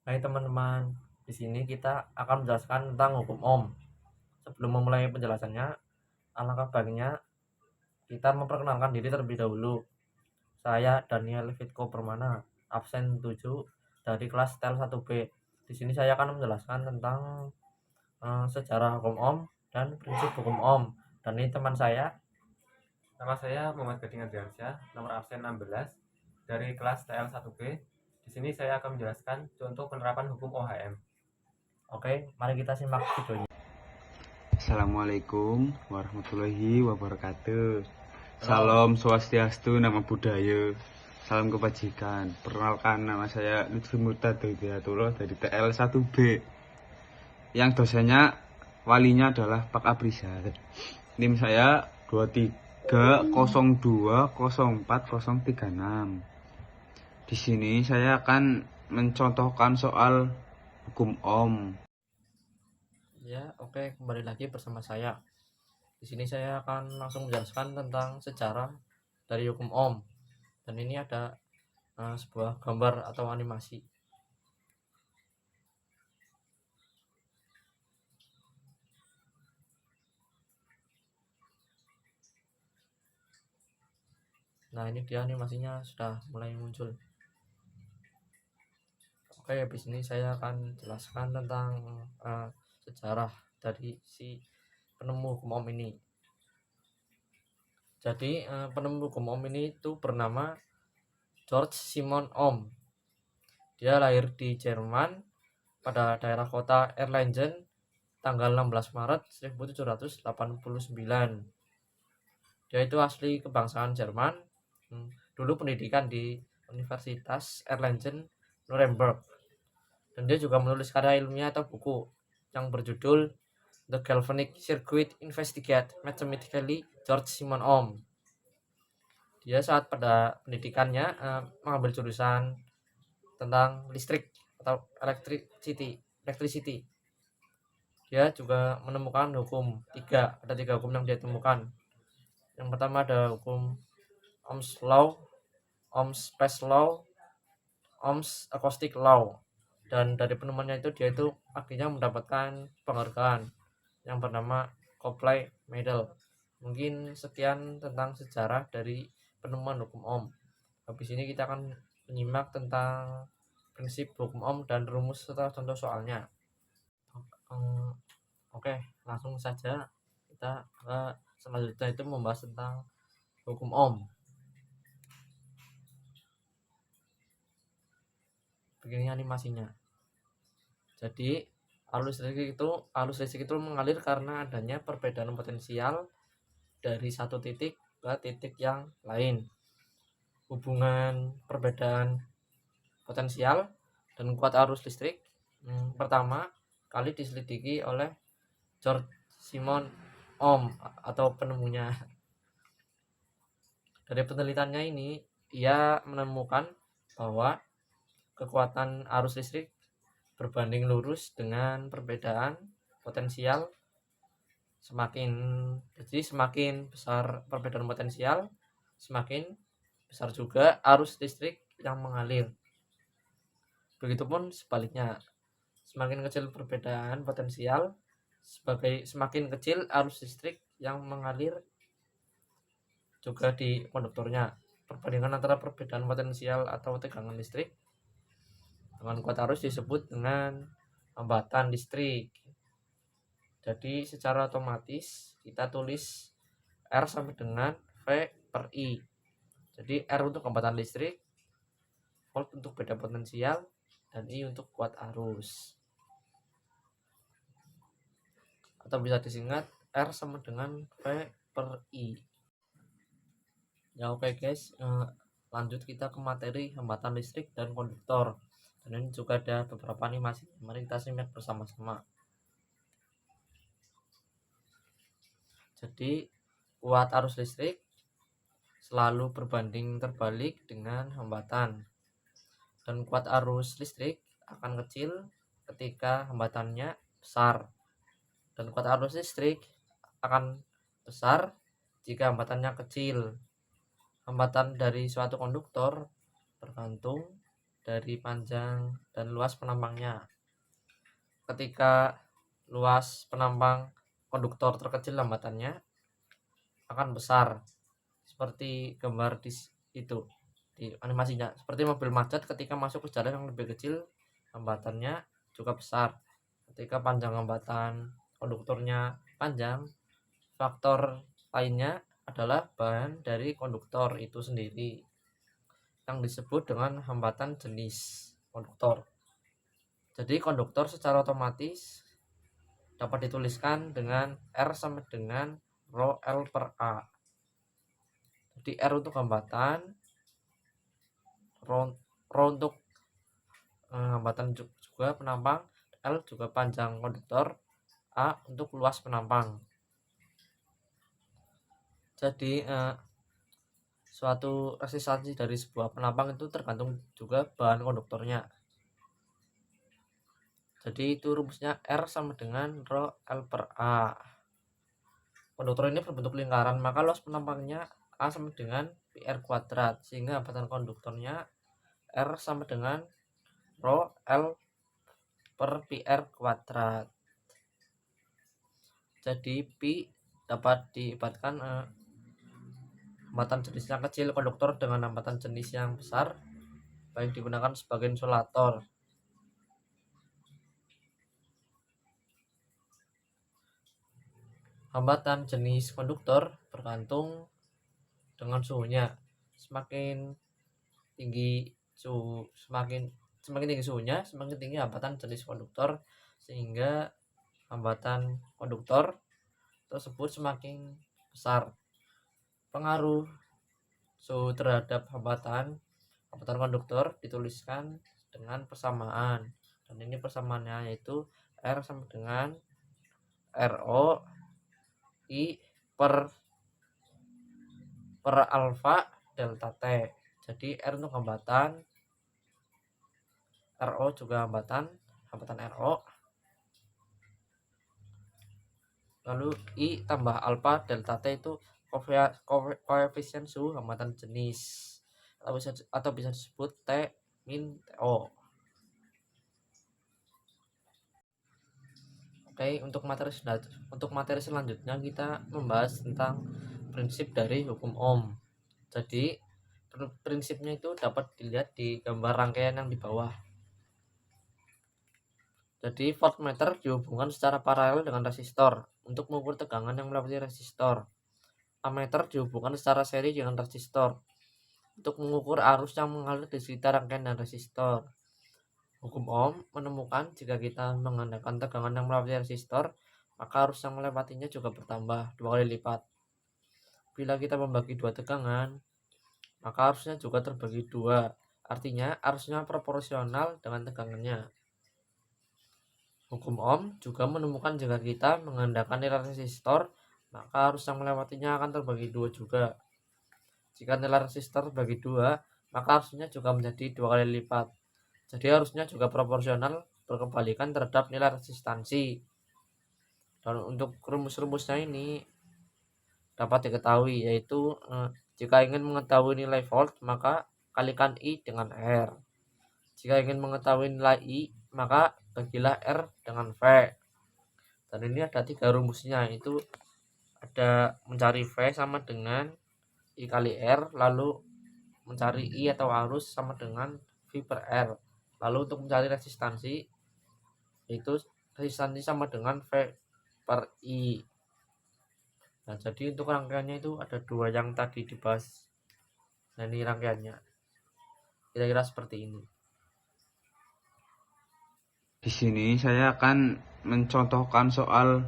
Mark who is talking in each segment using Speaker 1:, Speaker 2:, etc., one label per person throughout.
Speaker 1: Hai teman-teman, di sini kita akan menjelaskan tentang hukum Ohm. Sebelum memulai penjelasannya, alangkah baiknya kita memperkenalkan diri terlebih dahulu. Saya Daniel Fitko Permana, absen 7 dari kelas TEL 1B. Di sini saya akan menjelaskan tentang sejarah hukum Ohm dan prinsip hukum Ohm. Dan ini teman saya.
Speaker 2: Nama saya Muhammad Gading Adriansyah, nomor absen 16 dari kelas TL 1B. Di sini saya akan menjelaskan contoh penerapan hukum OHM.
Speaker 1: Oke, mari kita simak videonya.
Speaker 3: Assalamualaikum warahmatullahi wabarakatuh. Salam Swastiastu, nama budaya. Salam kebajikan. Perkenalkan, nama saya Lutfi Murtad Hidayatullah dari TL 1B. Yang dosennya walinya adalah Pak Abrizal. NIM saya 2302040036. Di sini saya akan mencontohkan soal hukum Ohm.
Speaker 1: Ya, oke, kembali lagi bersama saya. Di sini saya akan langsung menjelaskan tentang sejarah dari hukum Ohm. Dan ini ada sebuah gambar atau animasi. Nah, ini dia animasinya sudah mulai muncul. Oke, habis ini saya akan jelaskan tentang sejarah dari si penemu hukum Ohm ini. Jadi penemu hukum Ohm ini itu bernama George Simon Ohm. Dia lahir di Jerman pada daerah kota Erlangen tanggal 16 Maret 1789. Dia itu asli kebangsaan Jerman. Dulu pendidikan di Universitas Erlangen Nuremberg. Dan dia juga menulis karya ilmiah atau buku yang berjudul The Galvanic Circuit Investigate Mathematically George Simon Ohm. Dia saat pada pendidikannya mengambil jurusan tentang listrik atau electricity. Dia juga menemukan ada tiga hukum yang dia temukan. Yang pertama ada hukum Ohm's Law, Ohm's Space Law, Ohm's Acoustic Law. Dan dari penemuannya itu dia itu akhirnya mendapatkan penghargaan yang bernama Copley Medal. Mungkin sekian tentang sejarah dari penemuan hukum Ohm. Habis ini kita akan menyimak tentang prinsip hukum Ohm dan rumus serta contoh soalnya. Oke, langsung saja kita selanjutnya itu membahas tentang hukum Ohm. Begini animasinya. Jadi arus listrik itu mengalir karena adanya perbedaan potensial dari satu titik ke titik yang lain. Hubungan perbedaan potensial dan kuat arus listrik pertama kali diselidiki oleh George Simon Ohm atau penemunya. Dari penelitiannya ini, ia menemukan bahwa kekuatan arus listrik berbanding lurus dengan perbedaan potensial. Semakin besar perbedaan potensial, semakin besar juga arus listrik yang mengalir. Begitupun sebaliknya, semakin kecil perbedaan potensial, semakin kecil arus listrik yang mengalir juga di konduktornya. Perbandingan antara perbedaan potensial atau tegangan listrik dengan kuat arus disebut dengan hambatan listrik. Jadi secara otomatis kita tulis R sama dengan V per I. Jadi R untuk hambatan listrik, volt untuk beda potensial, dan I untuk kuat arus. Atau bisa disingkat R sama dengan V per I. Ya oke guys, lanjut kita ke materi hambatan listrik dan konduktor. Dan ini juga ada beberapa animasi. Mari kita simak bersama-sama. Jadi kuat arus listrik selalu berbanding terbalik dengan hambatan. Dan kuat arus listrik akan kecil ketika hambatannya besar. Dan kuat arus listrik akan besar jika hambatannya kecil. Hambatan dari suatu konduktor bergantung dari panjang dan luas penampangnya. Ketika luas penampang konduktor terkecil, hambatannya akan besar, seperti gambar itu di animasinya. Seperti mobil macet, ketika masuk ke jalan yang lebih kecil, hambatannya juga besar. Ketika panjang hambatan konduktornya panjang, faktor lainnya adalah bahan dari konduktor itu sendiri yang disebut dengan hambatan jenis konduktor. Jadi konduktor secara otomatis dapat dituliskan dengan R sama dengan rho L per A. Jadi R untuk hambatan, rho untuk hambatan juga penampang, L juga panjang konduktor, A untuk luas penampang. Jadi suatu resistansi dari sebuah penampang itu tergantung juga bahan konduktornya. Jadi itu rumusnya R sama dengan rho L per A. Konduktor ini berbentuk lingkaran, maka luas penampangnya A sama dengan PR kuadrat, sehingga hambatan konduktornya R sama dengan rho L per PR kuadrat. Jadi Pi dapat diibaratkan hambatan jenis yang kecil konduktor dengan hambatan jenis yang besar, baik digunakan sebagai insulator. Hambatan jenis konduktor bergantung dengan suhunya. Semakin tinggi tinggi suhunya, semakin tinggi hambatan jenis konduktor, sehingga hambatan konduktor tersebut semakin besar. Pengaruh suhu terhadap hambatan konduktor dituliskan dengan persamaan, dan ini persamaannya yaitu R sama dengan RO I per alfa delta T. Jadi R untuk hambatan, RO juga hambatan RO, lalu I tambah alfa delta T itu koefisien suhu hambatan jenis, atau bisa disebut T min TO. Oke, untuk materi selanjutnya kita membahas tentang prinsip dari hukum Ohm. Jadi prinsipnya itu dapat dilihat di gambar rangkaian yang di bawah. Jadi voltmeter dihubungkan secara paralel dengan resistor untuk mengukur tegangan yang melewati resistor. Ammeter dihubungkan secara seri dengan resistor untuk mengukur arus yang mengalir di sekitar rangkaian dan resistor. Hukum Ohm menemukan jika kita mengandalkan tegangan yang melewati resistor, maka arus yang melewatinya juga bertambah 2 kali lipat. Bila kita membagi dua tegangan, maka arusnya juga terbagi 2, artinya arusnya proporsional dengan tegangannya. Hukum Ohm juga menemukan jika kita mengandalkan nilai resistor, maka arus yang melewatinya akan terbagi 2 juga. Jika nilai resistor terbagi 2, maka arusnya juga menjadi 2 kali lipat. Jadi arusnya juga proporsional berkebalikan terhadap nilai resistansi. Dan untuk rumus-rumusnya ini dapat diketahui, yaitu jika ingin mengetahui nilai volt, maka kalikan I dengan R. Jika ingin mengetahui nilai I, maka bagilah R dengan V. Dan ini ada 3 rumusnya, itu ada mencari V sama dengan I kali R, lalu mencari I atau arus sama dengan V per R. Lalu untuk mencari resistansi, itu resistansi sama dengan V per I. Nah, jadi untuk rangkaiannya itu ada 2 yang tadi dibahas. Nah, ini rangkaiannya kira-kira seperti ini.
Speaker 3: Di sini saya akan mencontohkan soal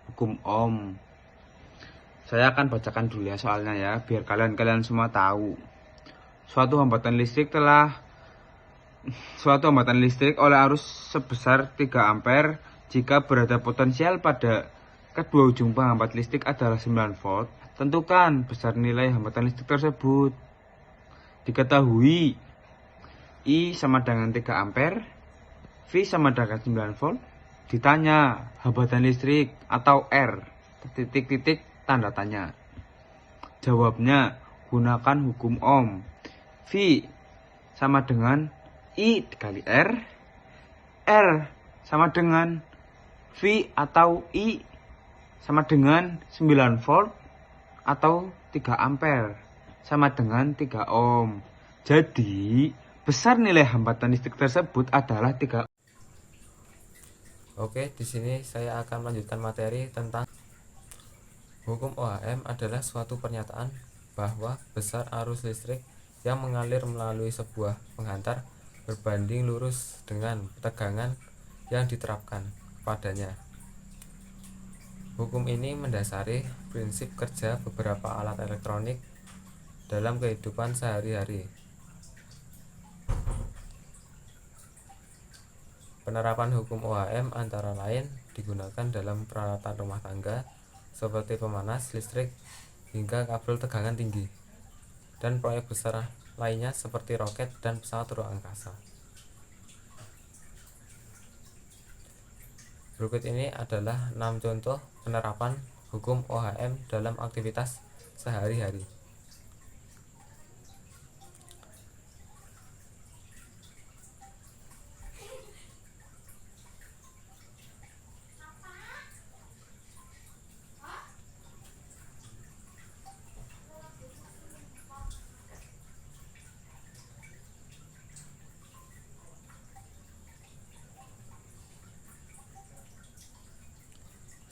Speaker 3: hukum Ohm. Saya akan bacakan dulu ya soalnya ya, biar kalian semua tahu. Suatu hambatan listrik oleh arus sebesar 3 ampere jika berada potensial pada kedua ujung penghambat listrik adalah 9 volt. Tentukan besar nilai hambatan listrik tersebut. Diketahui I sama dengan 3 ampere, V sama dengan 9 volt. Ditanya hambatan listrik atau R, titik-titik tanda tanya. Jawabnya gunakan hukum Ohm. V sama dengan I dikali R sama dengan V atau I sama dengan 9 volt atau 3 ampere sama dengan 3 ohm. Jadi, besar nilai hambatan listrik tersebut adalah 3.
Speaker 1: Oke, di sini saya akan melanjutkan materi tentang hukum OHM adalah suatu pernyataan bahwa besar arus listrik yang mengalir melalui sebuah penghantar berbanding lurus dengan tegangan yang diterapkan padanya. Hukum ini mendasari prinsip kerja beberapa alat elektronik dalam kehidupan sehari-hari. Penerapan hukum OHM antara lain digunakan dalam peralatan rumah tangga seperti pemanas listrik hingga kabel tegangan tinggi, dan proyek besar lainnya seperti roket dan pesawat ruang angkasa. Berikut ini adalah 6 contoh penerapan hukum OHM dalam aktivitas sehari-hari.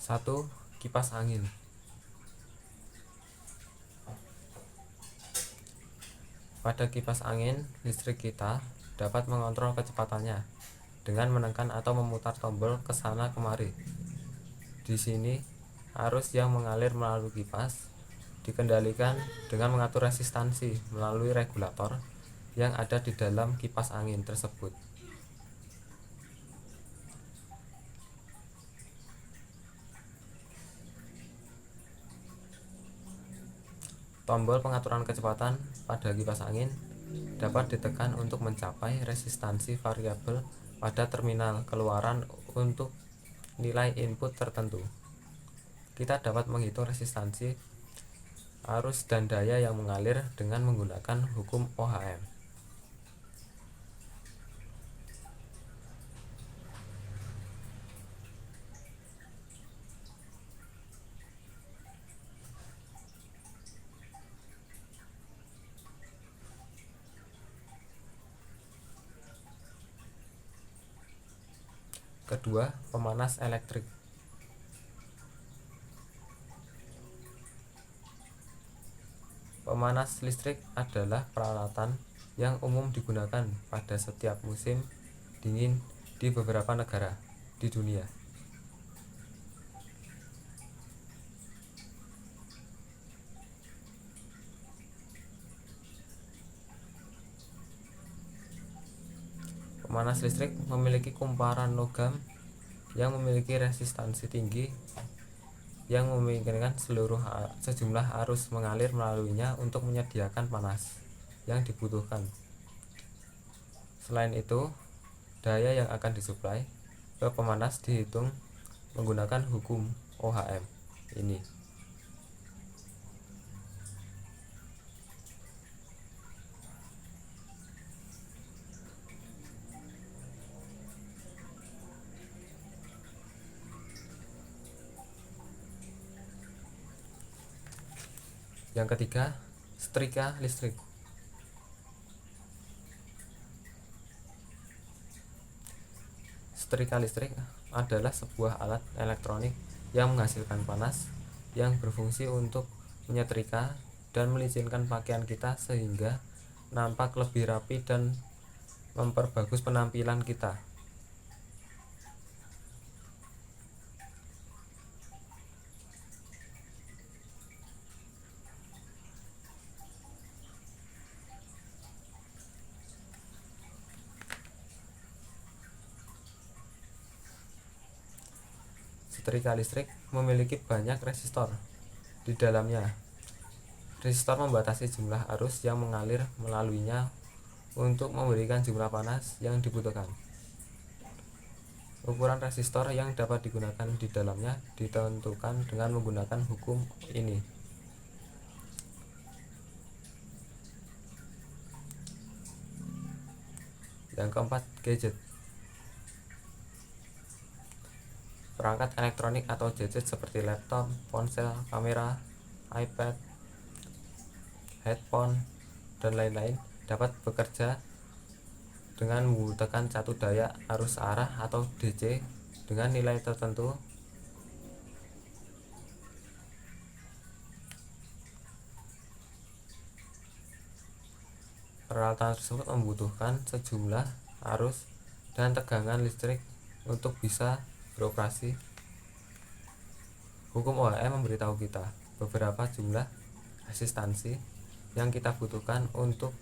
Speaker 1: Satu, kipas angin. Pada kipas angin, listrik kita dapat mengontrol kecepatannya dengan menekan atau memutar tombol ke sana kemari. Di sini, arus yang mengalir melalui kipas dikendalikan dengan mengatur resistansi melalui regulator yang ada di dalam kipas angin tersebut. Tombol pengaturan kecepatan pada kipas angin dapat ditekan untuk mencapai resistansi variabel pada terminal keluaran untuk nilai input tertentu. Kita dapat menghitung resistansi, arus, dan daya yang mengalir dengan menggunakan hukum OHM. Kedua, pemanas elektrik. Pemanas listrik adalah peralatan yang umum digunakan pada setiap musim dingin di beberapa negara di dunia. Pemanas listrik memiliki kumparan logam yang memiliki resistansi tinggi yang memungkinkan sejumlah arus mengalir melaluinya untuk menyediakan panas yang dibutuhkan. Selain itu, daya yang akan disuplai ke pemanas dihitung menggunakan hukum OHM ini. Yang ketiga, setrika listrik. Setrika listrik adalah sebuah alat elektronik yang menghasilkan panas yang berfungsi untuk menyetrika dan melicinkan pakaian kita sehingga nampak lebih rapi dan memperbagus penampilan kita. Setrika listrik memiliki banyak resistor di dalamnya. Resistor membatasi jumlah arus yang mengalir melaluinya untuk memberikan jumlah panas yang dibutuhkan. Ukuran resistor yang dapat digunakan di dalamnya ditentukan dengan menggunakan hukum ini.
Speaker 2: Yang keempat, gadget. Perangkat elektronik atau gadget seperti laptop, ponsel, kamera, iPad, headphone, dan lain-lain dapat bekerja dengan membutuhkan catu daya arus arah atau DC dengan nilai tertentu. Peralatan tersebut membutuhkan sejumlah arus dan tegangan listrik untuk bisa beroperasi. Hukum OHM memberitahu kita beberapa jumlah resistansi yang kita butuhkan untuk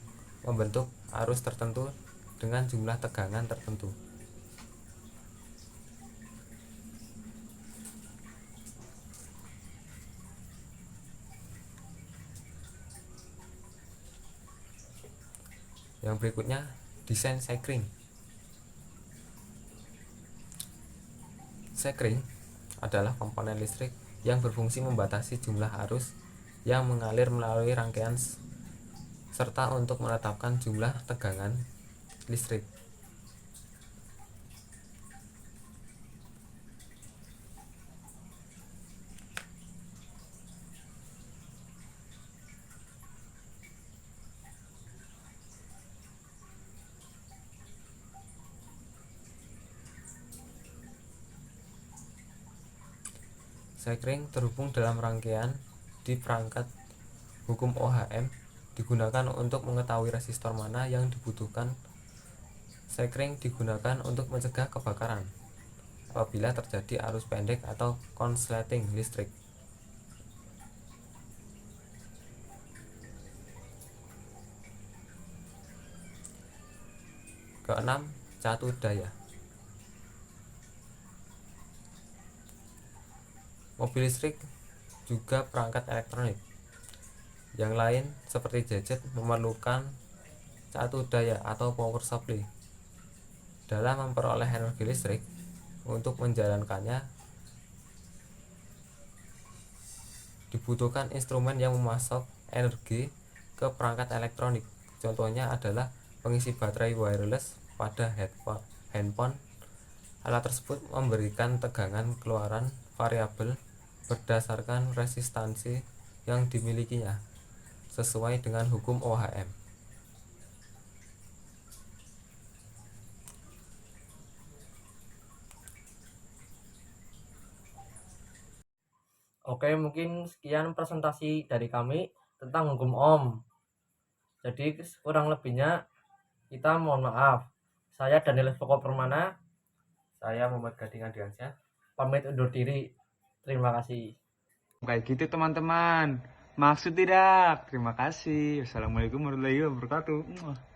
Speaker 2: membentuk arus tertentu dengan jumlah tegangan tertentu. Yang berikutnya, desain sekring. Sekring adalah komponen listrik yang berfungsi membatasi jumlah arus yang mengalir melalui rangkaian serta untuk menetapkan jumlah tegangan listrik. Sekring terhubung dalam rangkaian di perangkat hukum OHM digunakan untuk mengetahui resistor mana yang dibutuhkan. Sekring digunakan untuk mencegah kebakaran apabila terjadi arus pendek atau konsleting listrik. Keenam, catu daya. Mobil listrik juga perangkat elektronik yang lain seperti gadget memerlukan catu daya atau power supply. Dalam memperoleh energi listrik untuk menjalankannya dibutuhkan instrumen yang memasok energi ke perangkat elektronik. Contohnya adalah pengisi baterai wireless pada handphone. Alat tersebut memberikan tegangan keluaran variabel berdasarkan resistansi yang dimilikinya sesuai dengan hukum OHM.
Speaker 1: Oke, mungkin sekian presentasi dari kami tentang hukum Ohm. Jadi kurang lebihnya kita mohon maaf. Saya Daniel Foko Permana
Speaker 2: Saya Muhammad Gading Adriansyah.
Speaker 1: pamit undur diri. Terima kasih.
Speaker 3: Kayak gitu teman-teman. Maksud tidak. Terima kasih. Wassalamualaikum warahmatullahi wabarakatuh.